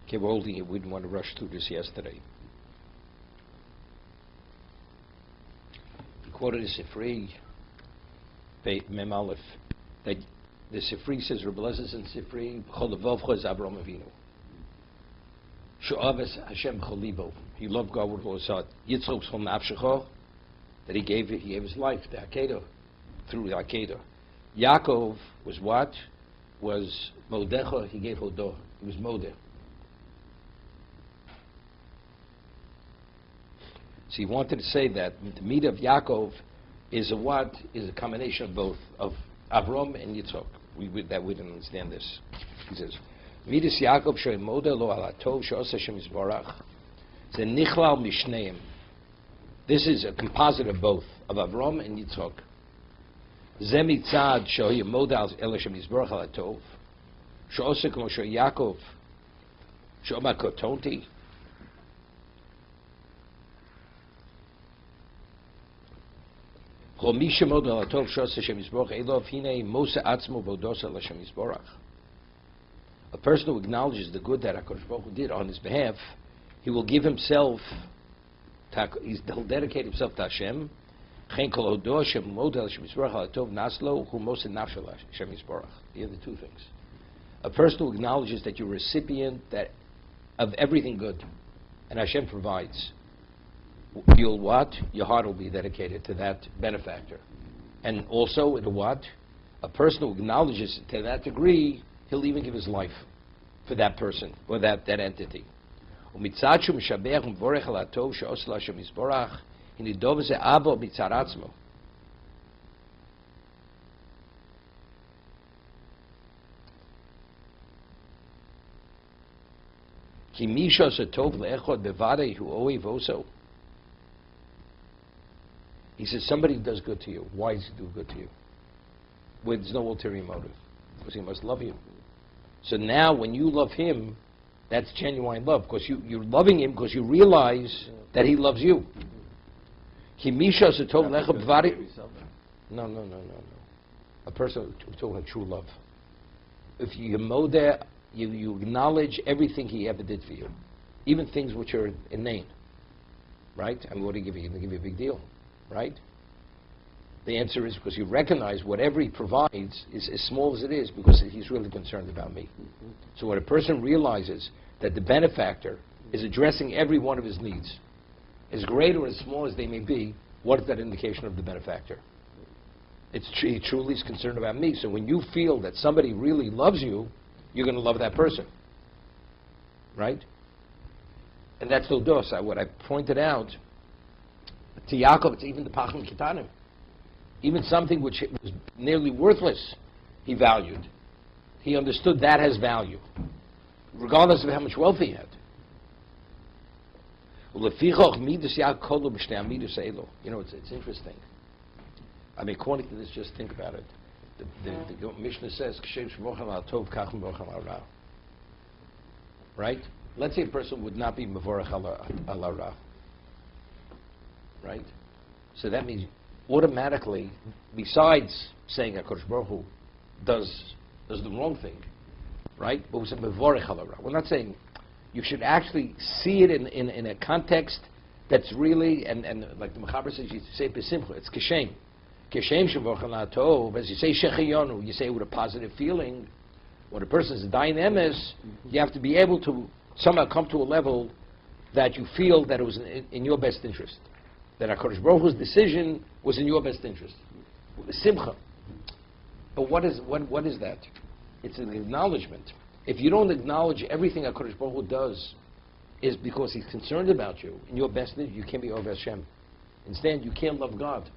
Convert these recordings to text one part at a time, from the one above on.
Okay, we're holding it. We didn't want to rush through this yesterday. He quoted a Sifri, Mem Aleph, that the Sifri says, Rebbe Lezer and Sifri, Chol Levavcha is Avraham Avinu. She'aves Hashem Chol Libo. He loved God with all his heart. Yitzchok Chol Nafshecho, that he gave his life, the Akedah, through the Akedah. Yaakov was what? Was Modecha, he gave Hodah. He was Modeh. So he wanted to say that the meat of Yaakov is a what? Is a combination of both, of Avram and Yitzchok. We didn't understand this. He says, Midas Yaakov shoy Modeh lo ala tov she'os Hashem yisborach. It's a nichlal mishneim. This is a composite of both, of Avram and Yitzchok. Ze mitzad shoy Modeh el Hashem yisborach ala tov. She'os k'mo shoy Yaakov she'omar kotonti. A person who acknowledges the good that HaKadosh Baruch Hu did on his behalf, he will give himself, he'll dedicate himself to Hashem. The other two things. A person who acknowledges that you're a recipient of everything good, and Hashem provides. You'll what? Your heart will be dedicated to that benefactor. And also, it'll what? A person who acknowledges it to that degree, he'll even give his life for that person, or that entity. He says, somebody does good to you. Why does he do good to you? Well, there's no ulterior motive. Because he must love you. So now, when you love him, that's genuine love. Because you're loving him because you realize that he loves you. No. A person talking true love. If you modeh, you acknowledge everything he ever did for you. Even things which are inane. Right? I mean, what do you give you? He's going to give you a big deal. Right? The answer is because you recognize whatever he provides is as small as it is because he's really concerned about me. So when a person realizes that the benefactor is addressing every one of his needs, as great or as small as they may be, what is that indication of the benefactor? He truly is concerned about me. So when you feel that somebody really loves you, you're going to love that person. Right? And that's Hildos. What I pointed out to Yaakov, it's even the Pachim Kitanim. Even something which was nearly worthless, he valued. He understood that has value, regardless of how much wealth he had. You know, it's interesting. I mean, according to this, just think about it. The Mishnah says, right? Let's say a person would not be Mevorach ala Ra. Right? So that means automatically, besides saying HaKadosh Baruch Hu does the wrong thing, right? But we say Mevorach ala Ra. We're not saying you should actually see it in a context that's really, and like the Mechaber says, you say Besimcha, it's Keshem. Keshem Shevorach ala Tov, as you say Shechiyonu, you say it with a positive feeling. When a person is dying emes, you have to be able to somehow come to a level that you feel that it was in your best interest. That HaKadosh Baruch Hu's decision was in your best interest. Simcha. But what is that? It's an acknowledgement. If you don't acknowledge everything HaKadosh Baruch Hu does is because he's concerned about you, in your best interest, you can't be over Hashem. Instead, you can't love God.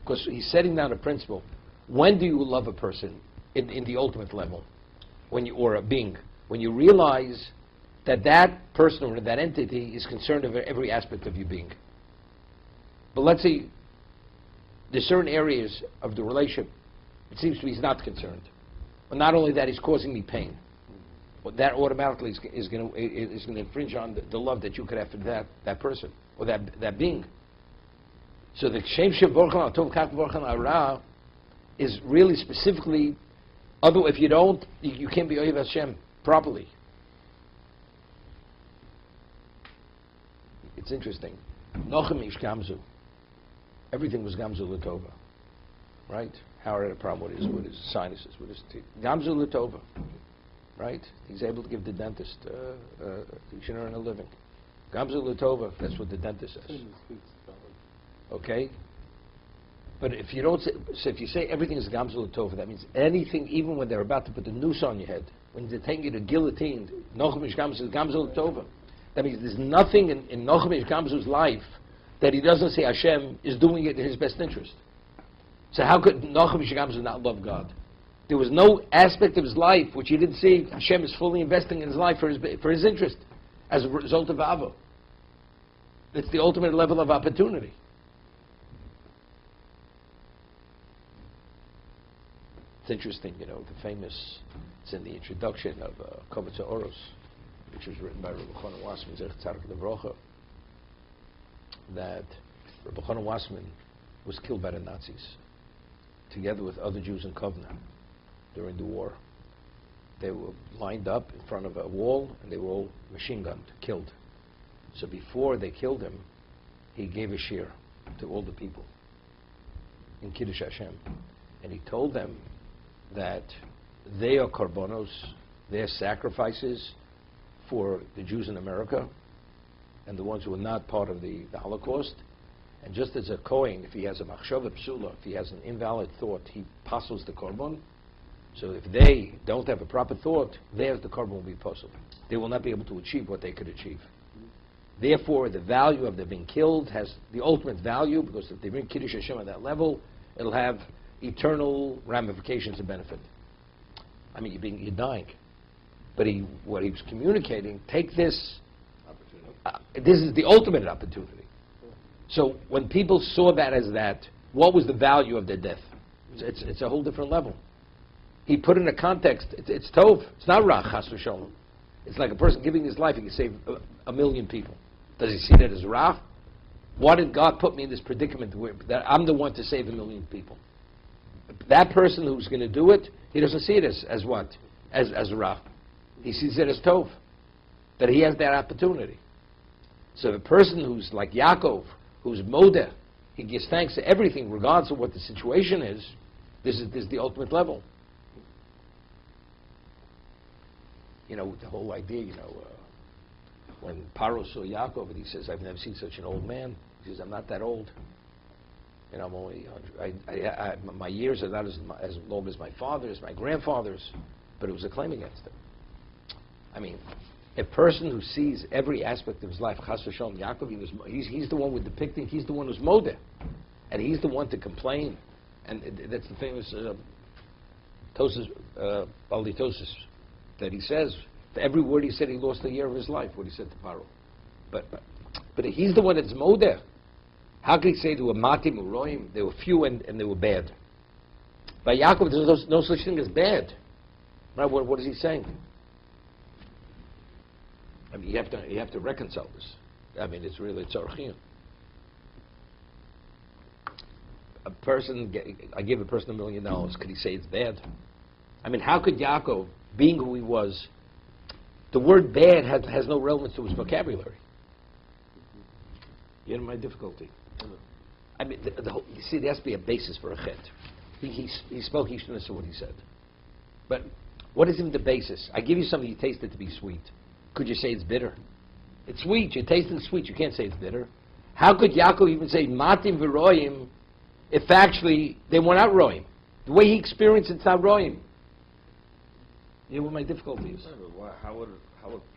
Because he's setting down a principle. When do you love a person in the ultimate level? Or a being? When you realize that person or that entity is concerned of every aspect of your being. But let's say there's certain areas of the relationship, it seems to me he's not concerned. But not only that, he's causing me pain. But that automatically is going to infringe on the love that you could have for that person or that being. So the Shem Shevorchan Tov Kach Vorchan Ara is really specifically, although if you don't, you can't be Oyev Hashem properly. it's interesting. Nochem ish gamzu. Everything was gamzu l'tova, right? Howard had a problem with his sinuses, with his teeth. Gamzu l'tova, right? He's able to give the dentist he should earn a living. Gamzu l'tova, that's what the dentist says. Okay? But if you don't say, so if you say everything is gamzu l'tova, that means anything, even when they're about to put the noose on your head, when they're taking you to guillotine, Nochem ish gamzu l'tova. That means there's nothing in Nochem ish gamzu's life that he doesn't say Hashem is doing it in his best interest. So how could Nochem ish gamzu not love God? There was no aspect of his life which he didn't see Hashem is fully investing in his life for his interest as a result of Ava. It's the ultimate level of opportunity. It's interesting, the famous, it's in the introduction of Kovetz Oros, which was written by Rabbi Chanan Wasserman, Zech Tzadik Levrocha, that Rabbi Chanan Wasserman was killed by the Nazis, together with other Jews in Kovna during the war. They were lined up in front of a wall, and they were all machine gunned, killed. So before they killed him, he gave a shir to all the people in Kiddush Hashem. And he told them that they are korbanos, they are sacrifices for the Jews in America and the ones who are not part of the Holocaust. And just as a Kohen, if he has a machshava psula, if he has an invalid thought, he passes the korban. So if they don't have a proper thought, theirs the korban will be possible. They will not be able to achieve what they could achieve. Therefore, the value of them being killed has the ultimate value, because if they bring Kiddush Hashem at that level, it'll have eternal ramifications and benefit. I mean, you're dying. But what he was communicating, take this, this is the ultimate opportunity. So when people saw that as that, what was the value of their death? It's a whole different level. He put in a context, it's tov, it's not rach, chas v'sholom. It's like a person giving his life, he can save a million people. Does he see that as rach? Why did God put me in this predicament that I'm the one to save a million people? That person who's going to do it, he doesn't see it as what? As rach. He sees it as tov, that he has that opportunity. So the person who's like Yaakov, who's modeh, he gives thanks to everything, regardless of what the situation is. This is the ultimate level. The whole idea, when Paro saw Yaakov, and he says, "I've never seen such an old man." He says, "I'm not that old. I'm only 100. My years are not as long as my father's, my grandfather's," but it was a claim against him. I mean, a person who sees every aspect of his life, Chas v'Shalom, Yaakov, he's the one with depicting, he's the one who's modeh, and he's the one to complain, and that's the famous Tosas, Baldi Tosas, that he says, for every word he said, he lost a year of his life, what he said to Paro. But he's the one that's modeh. How can he say there were matim uroim? They were few and they were bad. By Yaakov, there's no such thing as bad. Right? What is he saying? I mean, you have to reconcile this. I mean, it's really tzarchiyun. I give a person $1 million. Could he say it's bad? I mean, how could Yaakov, being who he was, the word bad has no relevance to his vocabulary. You know my difficulty. I mean, you see, there has to be a basis for a chet. He spoke, he shouldn't have said what he said. But what is even the basis? I give you something you taste it to be sweet. Could you say it's bitter? It's sweet. You taste it sweet. You can't say it's bitter. How could Yaakov even say matim v'roim if actually they were not roim? The way he experienced it's not roim. You know what my difficulty is? How would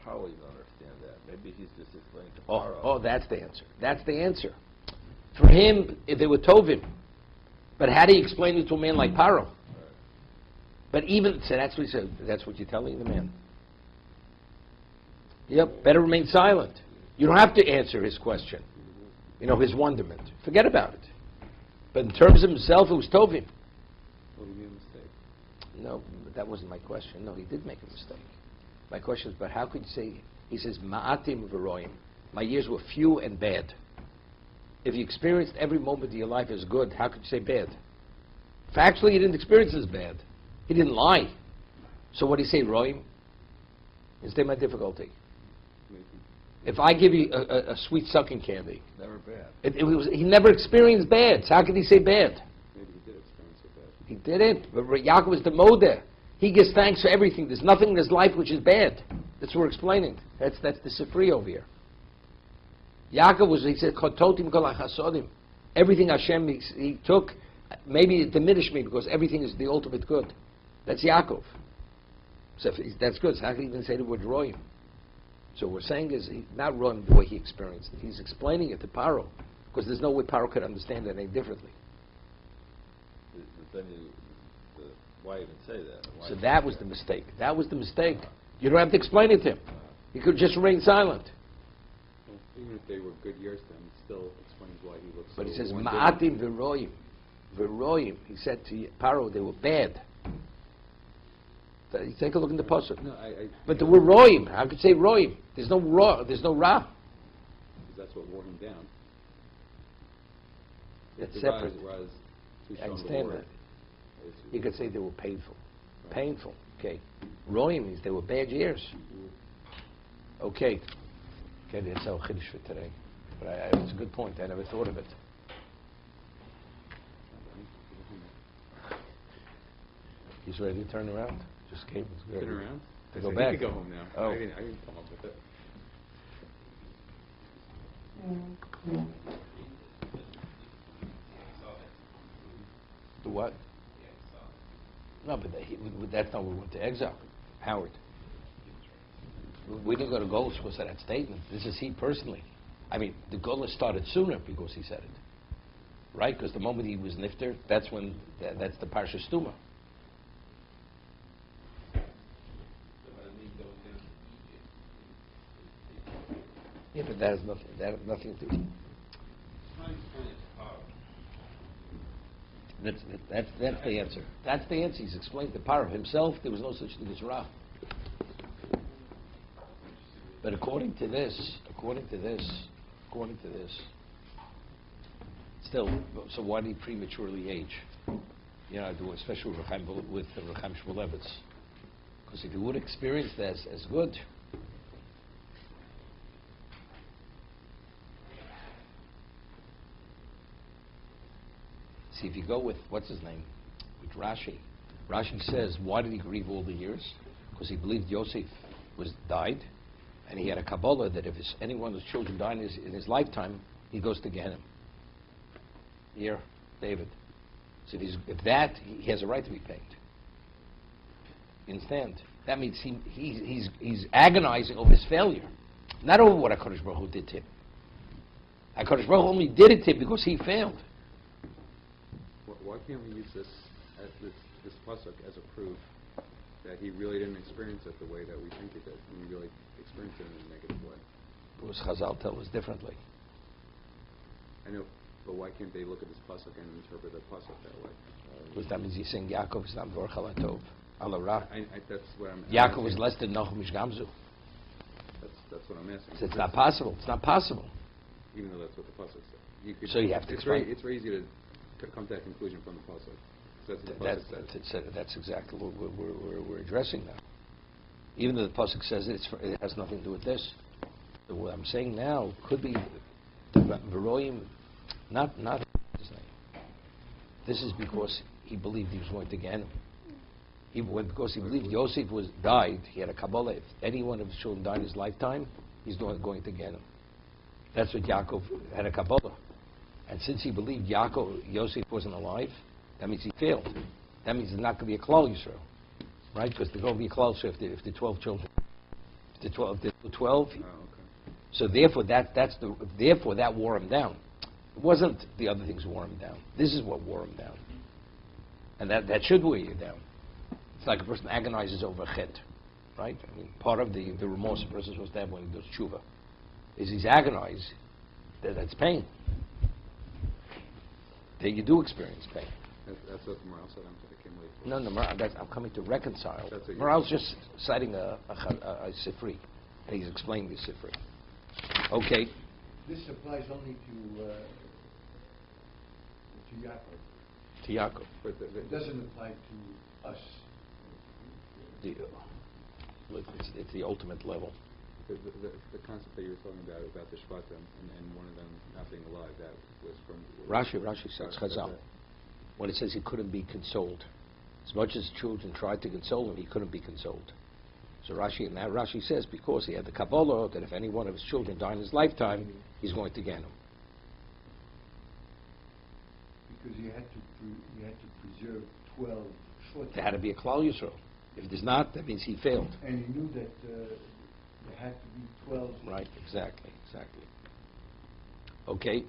Paro even understand that? Maybe he's just explaining to Paro. Oh, that's the answer. That's the answer. For him, if they were tovim. But how do you explain it to a man like Paro? Right. But even, so that's what he said, that's what you're telling the man. Yep, better remain silent. You don't have to answer his question. His wonderment. Forget about it. But in terms of himself, it was tovim. Well, he made a mistake. No, but that wasn't my question. No, he did make a mistake. My question is, but how could you say, he says, ma'atim v'roim, my years were few and bad. If you experienced every moment of your life as good, how could you say bad? Factually, he didn't experience it as bad. He didn't lie. So what did he say, roim? Instead, my difficulty. If I give you a sweet sucking candy, Never bad. he never experienced bad. So how could he say bad? Maybe he did experience it bad. He didn't. But Yaakov is the modeh. He gives thanks for everything. There's nothing in his life which is bad. That's what we're explaining. That's the Sifri over here. Yaakov he said, Chototim kol hachasodim. Everything Hashem he took, maybe it diminished me because everything is the ultimate good. That's Yaakov. So that's good. So how can he even say the word roim? So what we're saying is not roim the way he experienced it. He's explaining it to Paro because there's no way Paro could understand it any differently. Then why even say that? Why So that was the mistake. That was the mistake. You don't have to explain it to him. He could just remain silent. Well, even if they were good years to him, it still explains why he looks so... But he says, one-dimensional. Ma'atim v'roim. V'roim. He said to Paro, they were bad. You take a look in the pasuk. No, But the word roim, how could you say roim? There's no ra. There's no ra. That's what wore him down. It's The separate. Ra is too I strong of a understand word. that. You could say they were painful. Painful. Okay. Roim means they were bad years. Okay. Okay, that's our chiddush for today. But it's a good point. I never thought of it. He's ready to turn around? Just came. It's good. Turn around? To I go said, back. He could go home now. Oh. I didn't come up with it. The what? No, but that's not what we went to exile. Howard. We didn't go to Golos because of that statement. This is he personally. I mean, the Golos started sooner because he said it. Right? Because the moment he was nifter, that's when, that's the Parsha Stuma. Yeah, but that has nothing to do. That's the answer. That's the answer. He's explained the power of himself. There was no such thing as Ra. But according to this, still, so why did he prematurely age? You know, especially with Rechaim Shmulevitz. Because if he would experience this as good, see, if you go with, what's his name? With Rashi. Rashi says, why did he grieve all the years? Because he believed Yosef died, and he had a Kabbalah that if any one of his children died in his lifetime, he goes to Gehenna. Here, David. So if that, he has a right to be paid. You understand? That means he's agonizing over his failure, not over what HaKadosh Baruch Hu did to him. HaKadosh Baruch Hu only did it to him because he failed. Why can't we use this pasuk as a proof that he really didn't experience it the way that we think he did, and he really experienced it in a negative way? Because Chazal tell us differently. I know, but why can't they look at this pasuk and interpret the pasuk that way? Because that means he's saying Yaakov is not Vorach ala Tov, ala Ra. That's what I'm. Yaakov asking. is less than Nochum Gamzu. That's what I'm asking. It's not possible. It's not possible. Even though that's what the pasuk says. So you have to explain. It's very easy to come to that conclusion from the pasuk. That's what the pasuk says. That's exactly what we're addressing now. Even though the pasuk says it has nothing to do with this. So what I'm saying now could be the Veroim, not his name. This is because he believed he was going to Gehenna. Because he believed Yosef died, he had a Kabbalah. If any one of his children died in his lifetime, he's going to Gehenna. That's what Yaakov had a Kabbalah. And since he believed Yosef wasn't alive, that means he failed. That means there's not going to be a Klal Yisrael, right? Because there's going to be a Klal Yisrael if the 12 children, if the 12. Oh, okay. So therefore, that wore him down. It wasn't the other things wore him down. This is what wore him down, and that should wear you down. It's like a person agonizes over a chet, right? I mean, part of the remorse a person is supposed to have when he does tshuva is he's agonized. That's pain. That you do experience pain. That's what the morale said. I came late. No, I'm coming to reconcile. That's what Morale's just citing a Sifri, and he's explaining the Sifri. Okay. This applies only to Yaakov. To Yaakov. But It doesn't apply to us. It's the ultimate level. The concept that you were talking about the Shvatim, and one of them not being alive, that was from... Rashi says Chazal. When it says he couldn't be consoled. As much as children tried to console him, he couldn't be consoled. So Rashi says because he had the Kabbalah that if any one of his children died in his lifetime, he's going to get him. Because you had to preserve 12 foot. There had to be a Klal Yisrael. If there's not, that means he failed. And you knew that there had to be 12. Right, exactly. Okay.